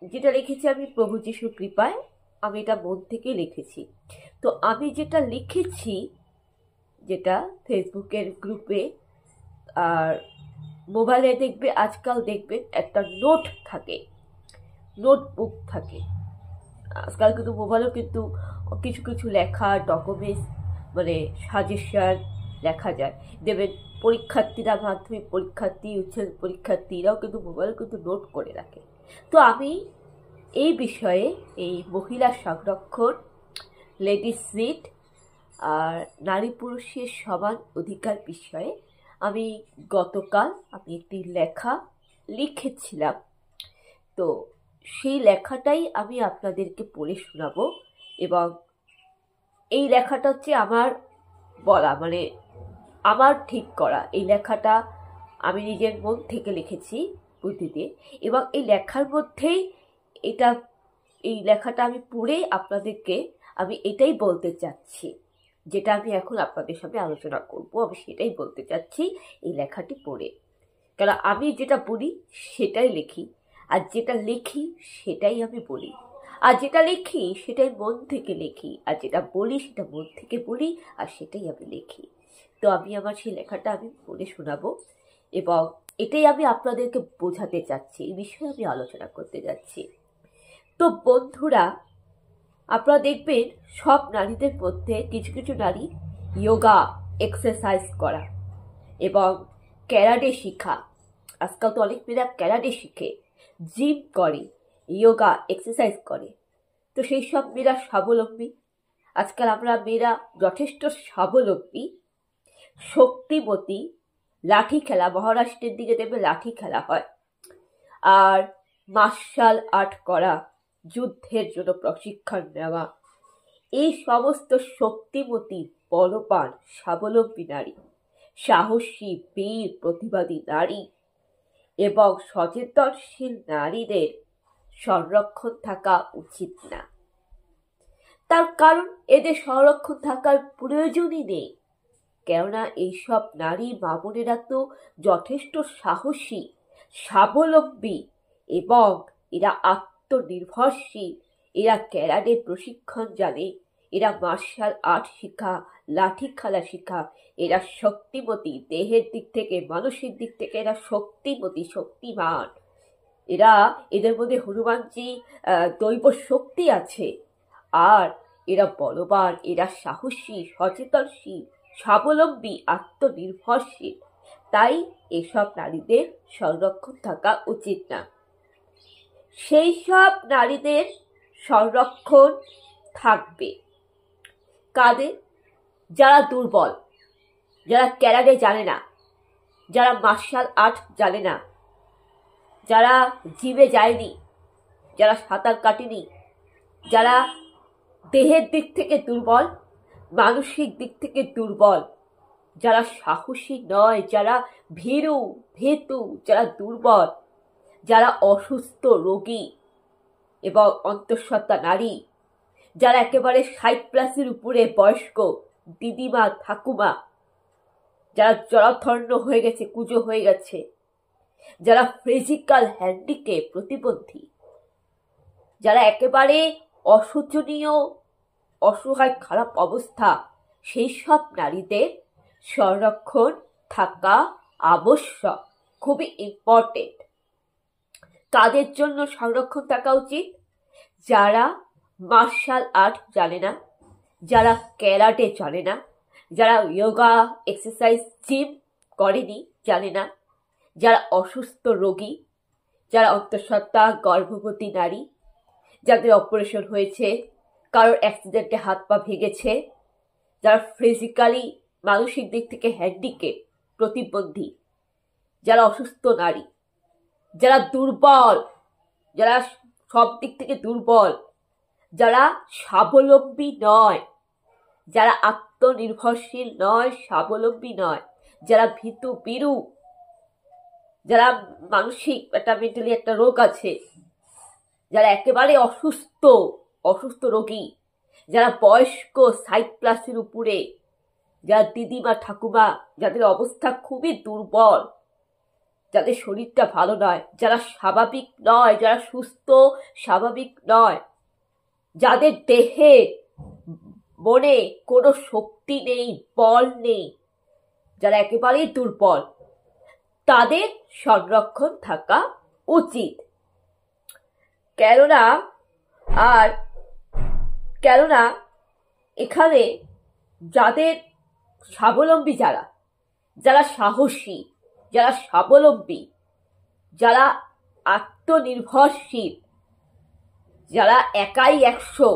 যেটা লিখেছি আমি প্রভু যিশুর কৃপায়, আমি এটা মন থেকে লিখেছি। তো আমি যেটা লিখেছি, যেটা ফেসবুকের গ্রুপে আর মোবাইলে দেখবে, আজকাল দেখবেন একটা নোট থাকে, নোটবুক থাকে। আজকাল কিন্তু মোবাইলেও কিন্তু কিছু কিছু লেখা ডকুমেন্টস, মানে সাজেশন লেখা যায়। দেখবেন পরীক্ষার্থীরা, মাধ্যমিক পরীক্ষার্থী, উচ্চ পরীক্ষার্থীরাও কিন্তু মোবাইল কিন্তু নোট করে রাখে। তো আমি এই বিষয়ে, এই মহিলা সংরক্ষণ, লেডিস সিট আর নারী পুরুষের সমান অধিকার বিষয়ে আমি গতকাল একটি লেখা লিখেছিলাম। তো সেই লেখাটাই আমি আপনাদেরকে পড়ে শোনাবো। এবং এই লেখাটা হচ্ছে আমার বলা, মানে আমার ঠিক করা। এই লেখাটা আমি নিজের মন থেকে লিখেছি, বুদ্ধি দিয়ে। এবং এই লেখার মধ্যেই এই লেখাটা আমি পড়ে আপনাদেরকে আমি এটাই বলতে চাচ্ছি, যেটা আমি এখন আপনাদের সামনে আলোচনা করব। আমি সেটাই বলতে চাচ্ছি এই লেখাটি পড়ে। কারণ আমি যেটা বলি সেটাই লিখি, আর যেটা লিখি সেটাই আমি বলি, আর যেটা লিখি সেটাই মন থেকে লিখি, আর যেটা বলি সেটা মন থেকে বলি, আর সেটাই আমি লিখি। তো আমি আমার সেই লেখাটা আমি পড়ে শোনাবো, এবং এটাই আমি আপনাদেরকে বোঝাতে চাচ্ছি, এই বিষয়ে আমি আলোচনা করতে যাচ্ছি। তো বন্ধুরা, আপনারা দেখবেন সব নারীদের মধ্যে কিছু কিছু নারী যোগা, এক্সারসাইজ করা এবং ক্যারাটে শেখা। আজকাল তো অনেক মেয়েরা ক্যারাটে শিখে, জিম করে, যোগা এক্সারসাইজ করে। তো সেই সব মেয়েরা স্বাবলম্বী। আজকাল আমরা মেয়েরা যথেষ্ট স্বাবলম্বী, শক্তিবতী। লাঠি খেলা, মহারাষ্ট্রের দিকে দেখবে লাঠি খেলা হয়, আর মার্শাল আর্ট করা, যুদ্ধের জন্য প্রশিক্ষণ নেওয়া, এই সমস্ত শক্তিমতী, বলবান, স্বাবলম্বী নারী, সাহসী, বীর, প্রতিবাদী নারী এবং সচেতনশীল নারীদের সংরক্ষণ থাকা উচিত না। তার কারণ এদের সংরক্ষণ থাকার প্রয়োজনই নেই, কেননা এইসব নারী মা বোনেরা তো যথেষ্ট সাহসী, স্বাবলম্বী এবং এরা আত্মনির্ভরশীল। এরা ক্যারাটে প্রশিক্ষণ জানে, এরা মার্শাল আর্ট শিখা, লাঠি খেলা শিখা। এরা শক্তিমতী, দেহের দিক থেকে, মানসিক দিক থেকে এরা শক্তিমতী, শক্তিমান। এদের মধ্যে হনুমানজি দৈব শক্তি আছে। আর এরা বলবান, এরা সাহসী, সচেতনশীল, স্বাবলম্বী, আত্মনির্ভরশীল। তাই এসব নারীদের সংরক্ষণ থাকা উচিত না। সেই সব নারীদের সংরক্ষণ থাকবে কাদের? যারা দুর্বল, যারা ক্যারাটে জানে না, যারা মার্শাল আর্ট জানে না, যারা জিমে যায়নি, যারা সাঁতার কাটেনি, যারা দেহের দিক থেকে দুর্বল, মানসিক দিক থেকে দুর্বল, যারা সাহসী নয়, যারা ভীরু, ভীতু, যারা দুর্বল, যারা অসুস্থ, রোগী এবং অন্তঃসত্ত্বা নারী, যারা একেবারে 60+ উপরে বয়স্ক দিদিমা, ঠাকুমা, যারা জরাধর্ণ হয়ে গেছে, কুজো হয়ে গেছে, যারা ফিজিক্যাল হ্যান্ডিক্যাপ, প্রতিবন্ধী, যারা একেবারে অশোচনীয়, অসহায়, খারাপ অবস্থা, সেই সব নারীদের সংরক্ষণ থাকা আবশ্যক, খুবই ইম্পর্টেন্ট। তাদের জন্য সংরক্ষণ থাকা উচিত যারা মার্শাল আর্ট জানে না, যারা ক্যারাটে জানে না, যারা যোগা, এক্সারসাইজ, জিম করেনি, জানে না, যারা অসুস্থ রোগী, যারা অন্তঃসত্ত্বা, গর্ভবতী নারী, যাদের অপারেশন হয়েছে, কারোর অ্যাক্সিডেন্টে হাত পা ভেঙেছে, যারা ফিজিক্যালি, মানসিক দিক থেকে হ্যান্ডিক্যাপ, প্রতিবন্ধী, যারা অসুস্থ নারী, যারা দুর্বল, যারা সব দিক থেকে দুর্বল, যারা স্বাবলম্বী নয়, যারা আত্মনির্ভরশীল নয়, স্বাবলম্বী নয়, যারা ভীতু, বিরু, যারা মানসিক মেন্টালি একটা রোগ আছে, যারা একেবারে অসুস্থ রোগী, যারা বয়স্ক 60+ উপরে, যারা দিদিমা, ঠাকুমা, যাদের অবস্থা খুবই দুর্বল, যাদের শরীরটা ভালো নয়, যারা স্বাভাবিক নয়, যারা সুস্থ স্বাভাবিক নয়, যাদের দেহে মনে কোনো শক্তি নেই, বল নেই, যারা একেবারেই দুর্বল, তাদের সংরক্ষণ থাকা উচিত। কেননা এখানে যাদের স্বাবলম্বী, যারা সাহসী, যারা স্বাবলম্বী, যারা আত্মনির্ভরশীল, যারা একাই 100,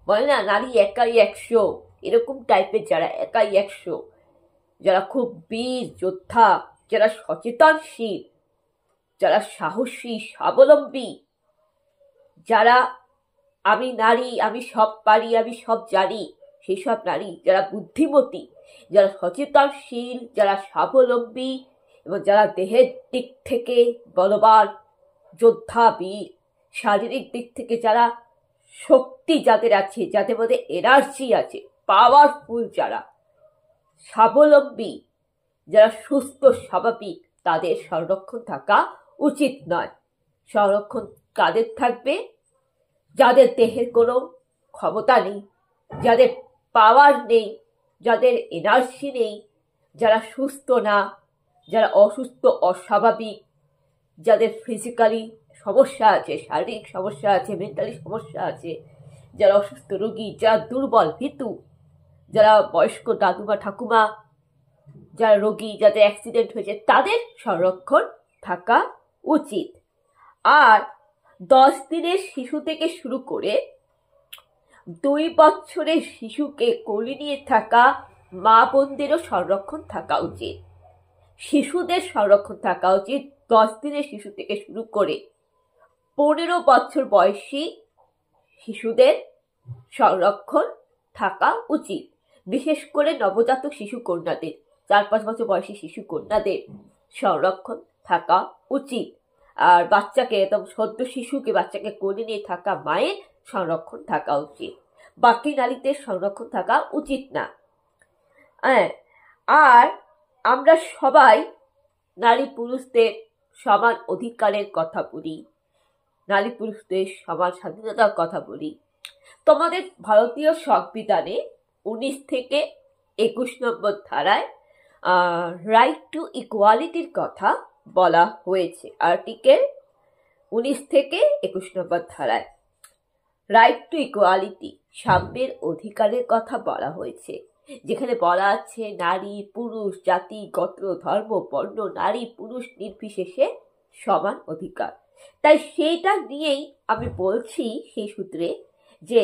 বলে না নারী একাই 100, এরকম টাইপের যারা একাই 100, যারা খুব বীর যোদ্ধা, যারা সচেতনশীল, যারা সাহসী স্বাবলম্বী, যারা আমি নারী, আমি সব পারি, আমি সব জানি, সেই সব নারী, যারা বুদ্ধিমতী, যারা সচেতনশীল, যারা স্বাবলম্বী এবং যারা দেহের দিক থেকে বলবান, যোদ্ধা, বীর, শারীরিক দিক থেকে যারা শক্তি যাদের আছে, যাদের মধ্যে এনার্জি আছে, পাওয়ারফুল, যারা স্বাবলম্বী, যারা সুস্থ স্বাভাবিক, তাদের সংরক্ষণ থাকা উচিত নয়। সংরক্ষণ কাদের থাকবে? যাদের দেহের কোনো ক্ষমতা নেই, যাদের পাওয়ার নেই, যাদের এনার্জি নেই, যারা সুস্থ না, যারা অসুস্থ, অস্বাভাবিক, যাদের ফিজিক্যালি সমস্যা আছে, শারীরিক সমস্যা আছে, মেন্টালি সমস্যা আছে, যারা অসুস্থ রোগী, যারা দুর্বল ভীতু, যারা বয়স্ক দাদুমা ঠাকুমা, যারা রোগী, যাদের অ্যাক্সিডেন্ট হয়েছে, তাদের সংরক্ষণ থাকা উচিত। আর 10 দিনের শিশু থেকে শুরু করে 2 বছরের শিশুকে কোলে নিয়ে থাকা মা বোনদেরও সংরক্ষণ থাকা উচিত। শিশুদের সংরক্ষণ থাকা উচিত 10 দিনের শিশু থেকে শুরু করে 15 বছর বয়সী শিশুদের সংরক্ষণ থাকা উচিত। বিশেষ করে নবজাতক শিশু কন্যাদের, 4-5 বছর বয়সী শিশু কন্যাদের সংরক্ষণ থাকা উচিত। আর বাচ্চাকে, একদম সদ্য শিশুকে, বাচ্চাকে কোলে নিয়ে থাকা মায়ের সংরক্ষণ থাকা উচিত। বাকি নারীদের সংরক্ষণ থাকা উচিত না। আর আমরা সবাই নারী পুরুষদের সমান অধিকারের কথা বলি, নারী পুরুষদের সমান স্বাধীনতার কথা বলি। তোমাদের ভারতীয় সংবিধানে 19 থেকে 21 নম্বর ধারায় রাইট টু ইকুয়ালিটির কথা বলা হয়েছে। আর্টিকেল 19 থেকে 21 নম্বর ধারায় রাইট টু ইকুয়ালিটি, সাম্যের অধিকারের কথা বলা হয়েছে, যেখানে বলা আছে নারী পুরুষ জাতি গোত্র ধর্ম বর্ণ, নারী পুরুষ নির্বিশেষে সমান অধিকার। তাই সেইটা নিয়েই আমি বলছি সেই সূত্রে যে